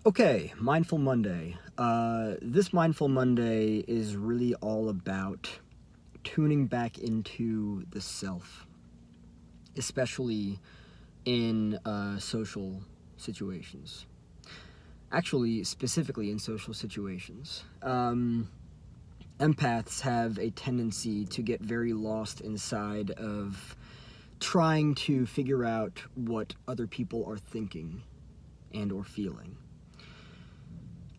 Okay, Mindful Monday. This Mindful Monday is really all about tuning back into the self, especially in social situations. Actually, specifically in social situations. Empaths have a tendency to get very lost inside of trying to figure out what other people are thinking and or feeling.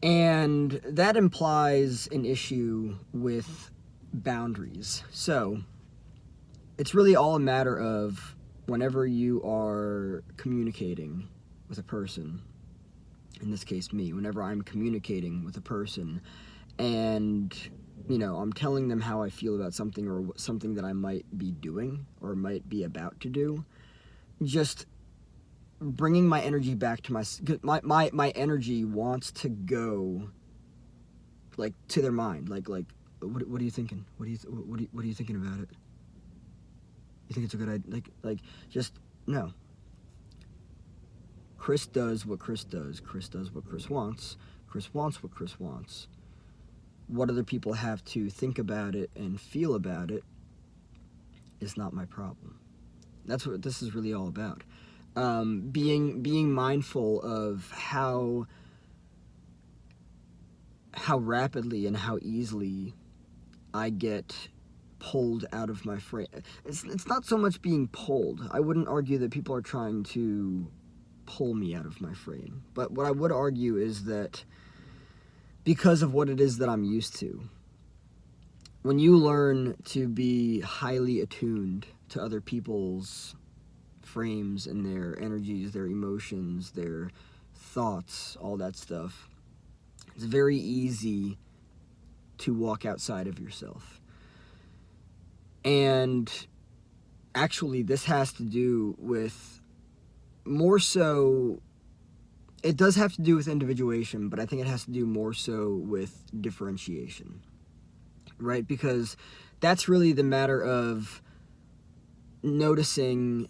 And that implies an issue with boundaries. So, it's really all a matter of whenever you are communicating with a person, in this case me, whenever I'm communicating with a person and, I'm telling them how I feel about something or something that I might be doing or might be about to do, just bringing my energy back to my energy wants to go like to their mind, like what are you thinking, what are you thinking about it, you think it's a good idea, just no. Chris does what Chris does. Chris does what Chris wants. Chris wants what Chris wants. What other people have to think about it and feel about it is not my problem. That's what this is really all about. Being mindful of how rapidly and how easily I get pulled out of my frame. It's not so much being pulled. I wouldn't argue that people are trying to pull me out of my frame. But what I would argue is that because of what it is that I'm used to, when you learn to be highly attuned to other people's frames and their energies, their emotions, their thoughts, all that stuff, it's very easy to walk outside of yourself. And actually, this has to do with more so, it does have to do with individuation, but I think it has to do more so with differentiation, right? Because that's really the matter of noticing,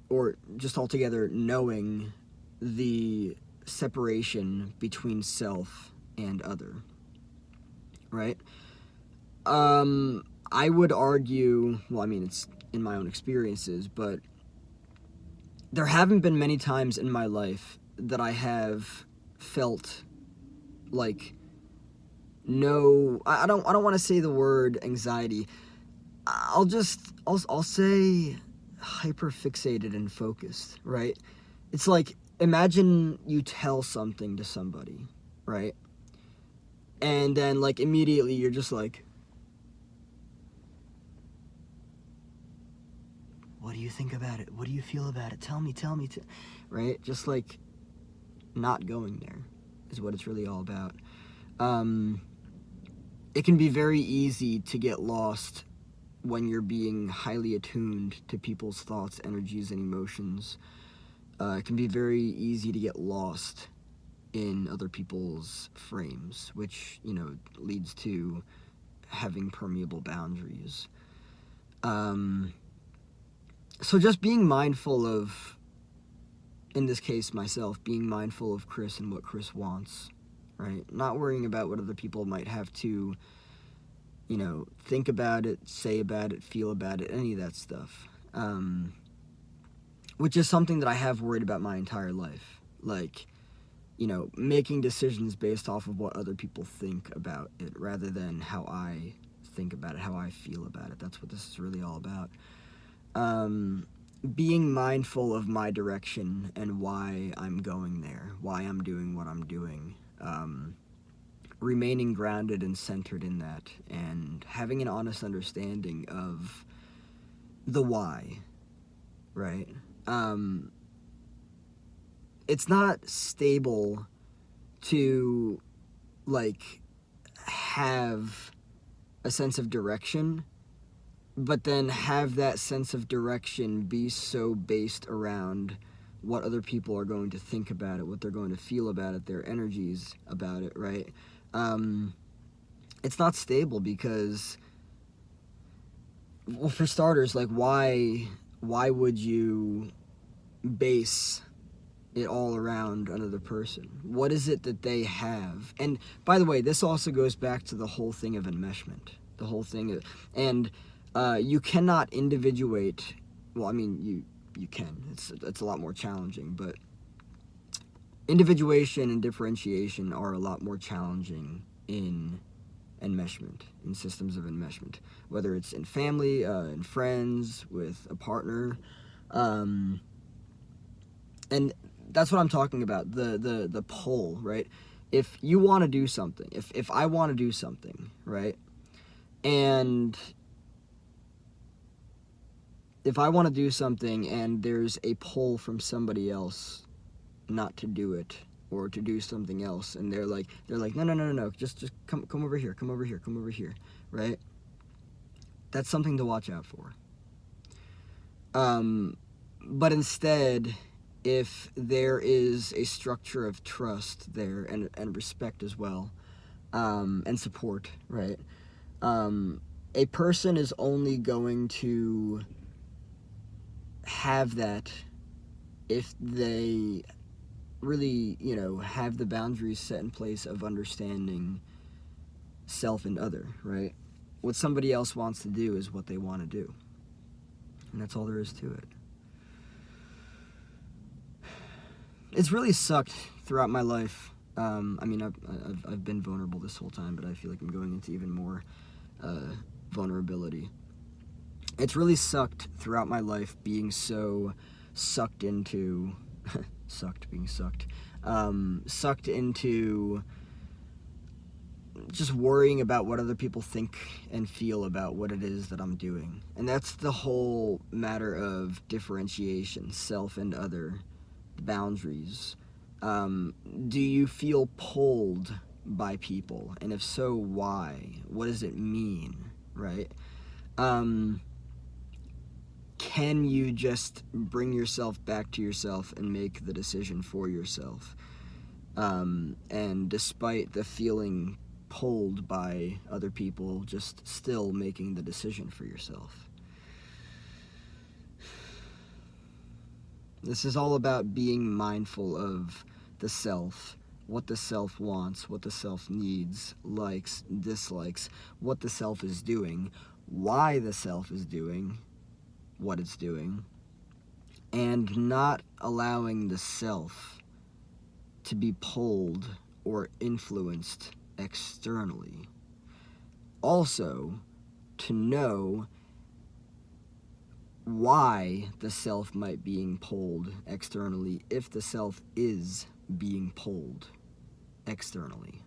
or just altogether knowing, the separation between self and other, right? I would argue, well, I mean, it's in my own experiences, but there haven't been many times in my life that I have felt like no, I don't want to say the word anxiety. I'll say hyper fixated and focused, right? It's like, imagine you tell something to somebody, right? And then like immediately you're just like, what do you think about it? What do you feel about it? Tell me, right? Just like not going there is what it's really all about. It can be very easy to get lost when you're being highly attuned to people's thoughts, energies, and emotions. It can be very easy to get lost in other people's frames, which, leads to having permeable boundaries. So just being mindful of, in this case, myself, being mindful of Chris and what Chris wants, right? Not worrying about what other people might have to, think about it, say about it, feel about it, any of that stuff. Which is something that I have worried about my entire life. Like, making decisions based off of what other people think about it rather than how I think about it, how I feel about it. That's what this is really all about. Being mindful of my direction and why I'm going there, why I'm doing what I'm doing. Remaining grounded and centered in that, and having an honest understanding of the why, right? It's not stable to, like, have a sense of direction, but then have that sense of direction be so based around what other people are going to think about it, what they're going to feel about it, their energies about it, right? It's not stable because, well, for starters, like, why would you base it all around another person? What is it that they have? And by the way, this also goes back to the whole thing of enmeshment. The whole thing of, and you cannot individuate. Well, I mean, you can. It's a lot more challenging, but individuation and differentiation are a lot more challenging in enmeshment, in systems of enmeshment, whether it's in family, in friends, with a partner, and that's what I'm talking about. The pull, right? If you want to do something, if I want to do something, right, and if I want to do something and there's a pull from somebody else not to do it or to do something else, and they're like no, just come over here, right? That's something to watch out for. But instead, if there is a structure of trust there, and respect as well, and support, right? A person is only going to have that if they really, have the boundaries set in place of understanding self and other, right? What somebody else wants to do is what they want to do. And that's all there is to it. It's really sucked throughout my life. I mean, I've been vulnerable this whole time, but I feel like I'm going into even more vulnerability. It's really sucked throughout my life being so sucked into sucked into just worrying about what other people think and feel about what it is that I'm doing. And that's the whole matter of differentiation, self and other, boundaries. Do you feel pulled by people? And if so, why? What does it mean, right? Can you just bring yourself back to yourself and make the decision for yourself? And despite the feeling pulled by other people, just still making the decision for yourself. This is all about being mindful of the self, what the self wants, what the self needs, likes, dislikes, what the self is doing, why the self is doing what it's doing, and not allowing the self to be pulled or influenced externally. Also, to know why the self might be being pulled externally if the self is being pulled externally.